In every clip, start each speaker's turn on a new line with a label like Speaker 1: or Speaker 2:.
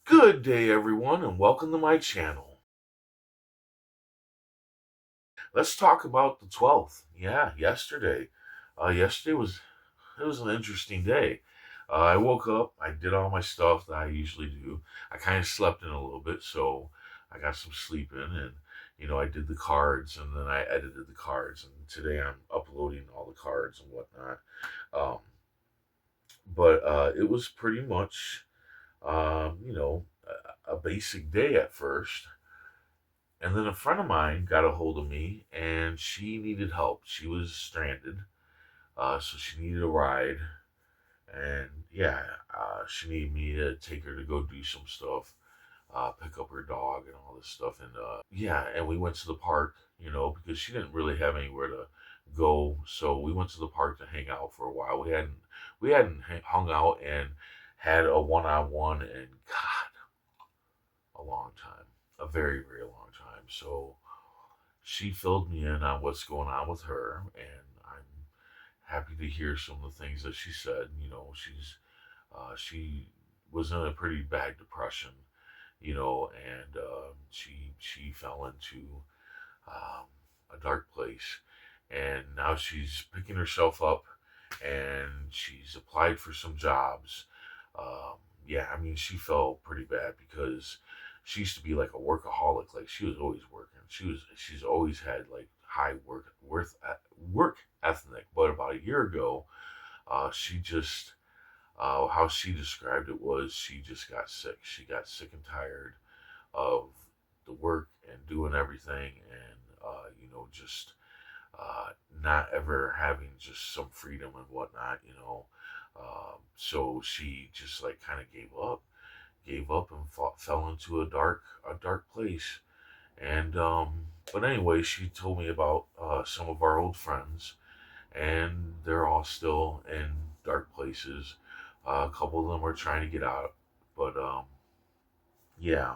Speaker 1: Good day, everyone, and welcome to my channel. Let's talk about the 12th. Yeah, yesterday. Yesterday was an interesting day. I woke up, I did all my stuff that I usually do. I kind of slept in a little bit, so I got some sleep in, and I did the cards, and then I edited the cards, and today I'm uploading all the cards and whatnot. Um, but it was pretty much, a basic day at first. And then a friend of mine got a hold of me and she needed help. She was stranded, so she needed a ride. And yeah, she needed me to take her to go do some stuff, pick up her dog and all this stuff. And yeah, and we went to the park, because she didn't really have anywhere to go. So we went to the park to hang out for a while. We hadn't hung out and had a one-on-one in God, a long time, a very, very long time. So she filled me in on what's going on with her, and I'm happy to hear some of the things that she said. She was in a pretty bad depression, and she fell into um, a dark place, and now she's picking herself up, and she's applied for some jobs. Yeah, I mean, she felt pretty bad because she used to be like a workaholic. Like she was always working. She's always had like high work ethic. But about a year ago, she just how she described it was she just got sick. She got sick and tired of the work and doing everything, and just not ever having just some freedom and whatnot. So she just like kind of gave up and fell into a dark place. And but anyway, she told me about some of our old friends, and they're all still in dark places. A couple of them are trying to get out, but yeah,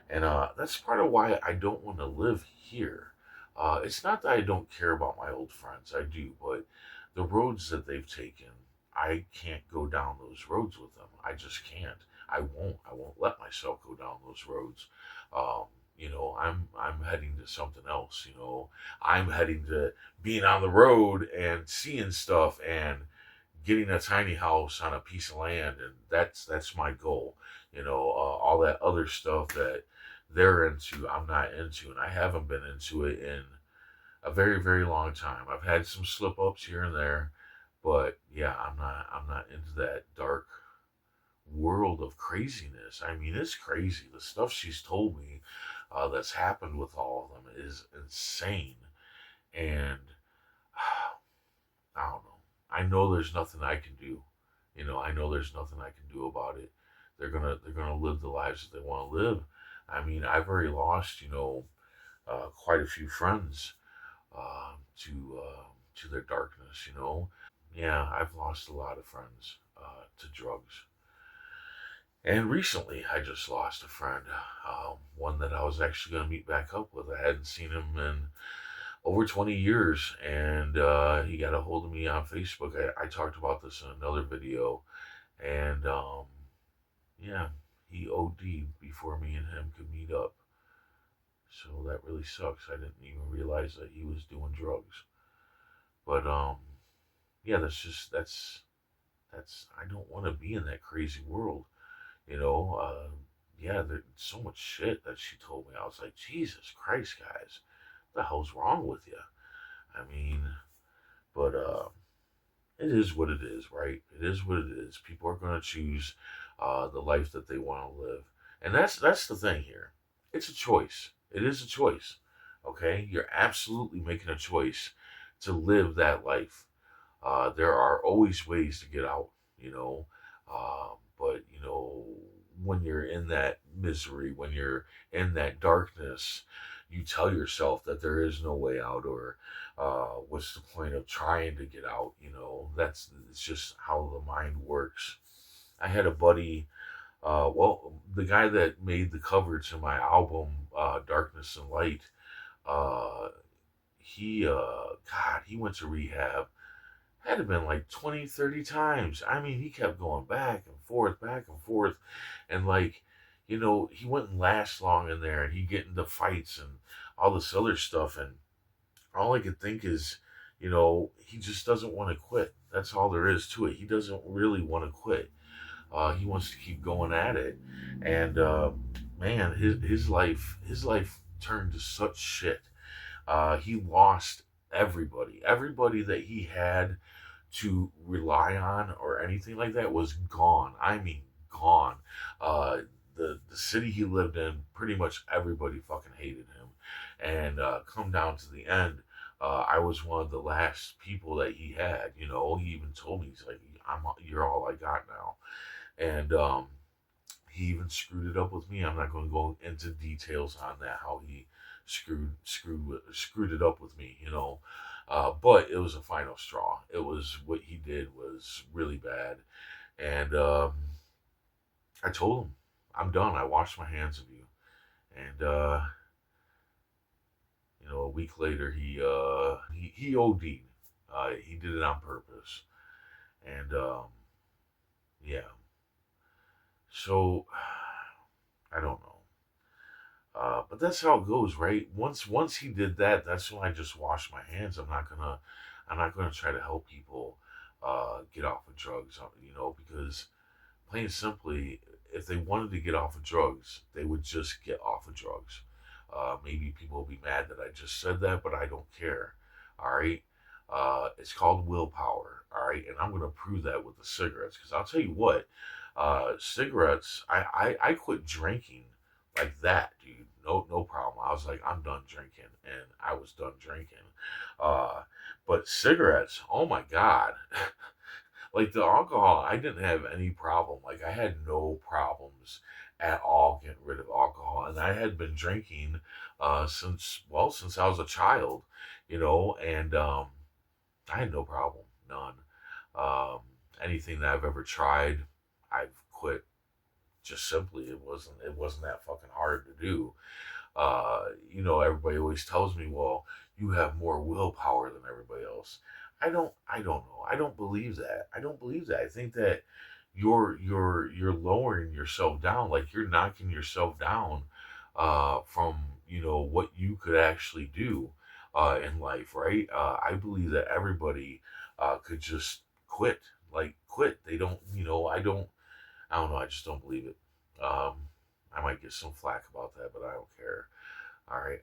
Speaker 1: and that's part of why I don't want to live here. It's not that I don't care about my old friends, I do, but the roads that they've taken, I can't go down those roads with them. I just can't. I won't let myself go down those roads. Um, I'm heading to something else. I'm heading to being on the road and seeing stuff and getting a tiny house on a piece of land, and that's my goal. All that other stuff that they're into, I'm not into, and I haven't been into it in a very, very long time. I've had some slip ups here and there, but yeah, I'm not into that dark world of craziness. I mean, it's crazy. The stuff she's told me that's happened with all of them is insane, and I don't know. I know there's nothing I can do. I know there's nothing I can do about it. They're gonna live the lives that they want to live. I mean, I've already lost, quite a few friends to their darkness. Yeah, I've lost a lot of friends to drugs. And recently, I just lost a friend, one that I was actually going to meet back up with. I hadn't seen him in over 20 years, and he got a hold of me on Facebook. I talked about this in another video, and yeah, he OD'd before me and him could meet up. So that really sucks. I didn't even realize that he was doing drugs. But yeah, that's I don't want to be in that crazy world. You know, yeah, there's so much shit that she told me. I was like, Jesus Christ, guys, what the hell's wrong with you? I mean, but it is what it is, right? It is what it is. People are going to choose the life that they want to live, and that's the thing here. It's a choice. It is a choice. Okay, you're absolutely making a choice to live that life. There are always ways to get out, you know. But when you're in that misery, when you're in that darkness, you tell yourself that there is no way out, or what's the point of trying to get out? It's just how the mind works. I had a buddy, well, the guy that made the cover to my album, Darkness and Light. Uh, God, he went to rehab, had to been like 20, 30 times. I mean, he kept going back and forth, and like, he wouldn't last long in there, and he'd get into fights and all this other stuff. And all I could think is, he just doesn't want to quit. That's all there is to it. He doesn't really want to quit. He wants to keep going at it. And man, his life turned to such shit. He lost everybody that he had to rely on or anything like that was gone. I mean, gone. The city he lived in, pretty much everybody fucking hated him. And come down to the end, I was one of the last people that he had. He even told me, he's like, you're all I got now. And he even screwed it up with me. I'm not going to go into details on that, how he screwed it up with me. But it was a final straw. It was what he did was really bad. And I told him, I'm done. I washed my hands of you. And a week later, he OD'd. He did it on purpose. And yeah. So I don't know. But that's how it goes, right? Once he did that, that's when I just washed my hands. I'm not gonna try to help people get off of drugs, because plain and simply, if they wanted to get off of drugs, they would just get off of drugs. Maybe people will be mad that I just said that, but I don't care. All right. It's called willpower. All right, and I'm gonna prove that with the cigarettes, because I'll tell you what, cigarettes. I quit drinking like that, dude. No problem. I was like, I'm done drinking, and I was done drinking. Uh, but cigarettes, oh my god. Like the alcohol, I didn't have any problem. Like I had no problems at all getting rid of alcohol, and I had been drinking since I was a child, and I had no problem, none. Um, Anything that I've ever tried, I've quit. Just simply, it wasn't that fucking hard to do. Everybody always tells me, well, you have more willpower than everybody else. I don't know. I don't believe that. I don't believe that. I think that you're lowering yourself down, like you're knocking yourself down from what you could actually do in life, right? I believe that everybody could just quit, like quit. They don't, I don't know. I just don't believe it. Um, I might get some flack about that, but I don't care. All right,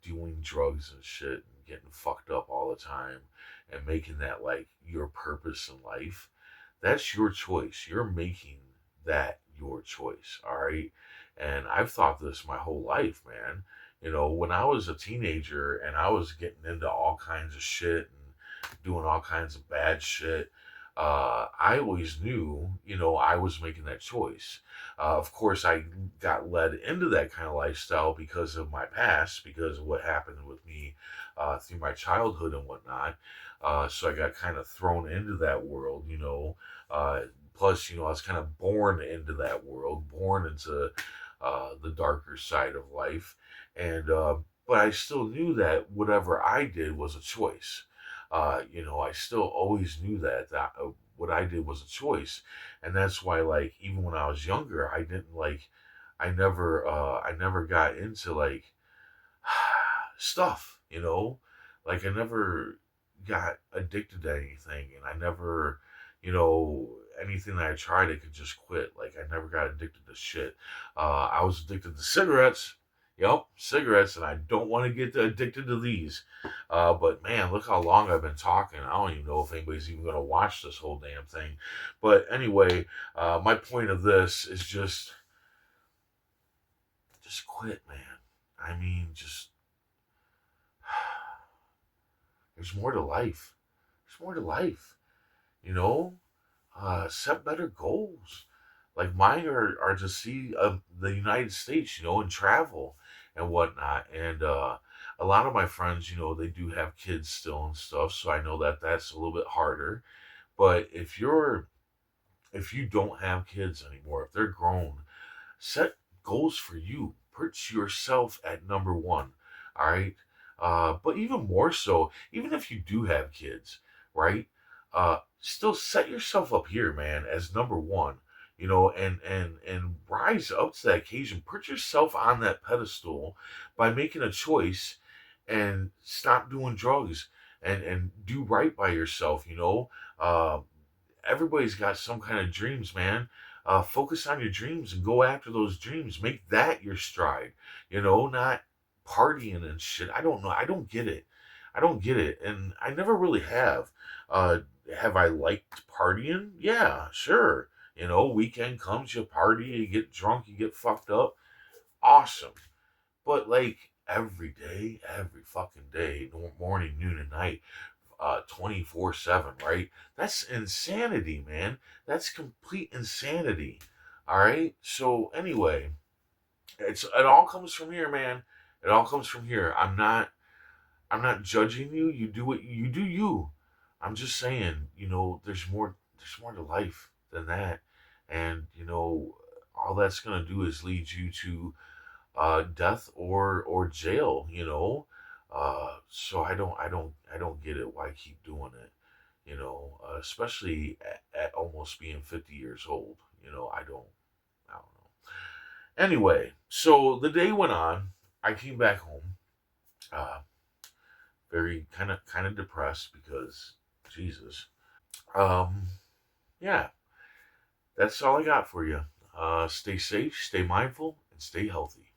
Speaker 1: doing drugs and shit and getting fucked up all the time and making that like your purpose in life, that's your choice. You're making that your choice. All right. And I've thought this my whole life, man. When I was a teenager and I was getting into all kinds of shit and doing all kinds of bad shit, I always knew, I was making that choice. Of course, I got led into that kind of lifestyle because of my past, because of what happened with me through my childhood and whatnot. So I got kind of thrown into that world. Plus, I was kind of born into that world, born into the darker side of life. And, but I still knew that whatever I did was a choice. I still always knew that what I did was a choice, and that's why, like, even when I was younger, I didn't like, I never got into like stuff, like I never got addicted to anything, and I never, anything that I tried, I could just quit. Like I never got addicted to shit. I was addicted to cigarettes. Yep, cigarettes, and I don't want to get addicted to these. But man, look how long I've been talking. I don't even know if anybody's even going to watch this whole damn thing. But anyway, my point of this is just quit, man. I mean, just there's more to life. There's more to life. You know, set better goals. Like mine are to see the United States, and travel and whatnot. And a lot of my friends, they do have kids still and stuff, so I know that that's a little bit harder. But if you don't have kids anymore, if they're grown, set goals for you. Put yourself at number one. All right. But even more so, even if you do have kids, right? Still set yourself up here, man, as number one. and rise up to that occasion. Put yourself on that pedestal by making a choice and stop doing drugs and do right by yourself. Uh, Everybody's got some kind of dreams, man. Focus on your dreams and go after those dreams. Make that your stride, not partying and shit. I don't know. I don't get it. I don't get it. And I never really have. Have I liked partying? Yeah, sure. Weekend comes, you party, you get drunk, you get fucked up. Awesome. But like every day, every fucking day, morning, noon, and night, 24/7, right? That's insanity, man. That's complete insanity. All right. So anyway, it all comes from here, man. It all comes from here. I'm not judging you. You do what you do. I'm just saying, there's more to life than that, and all that's gonna do is lead you to death or jail. So I don't get it. Why keep doing it? Especially at almost being 50 years old. I don't know. Anyway, so the day went on. I came back home, uh, very kind of depressed because Jesus. Um, yeah, that's all I got for you. Stay safe, stay mindful, and stay healthy.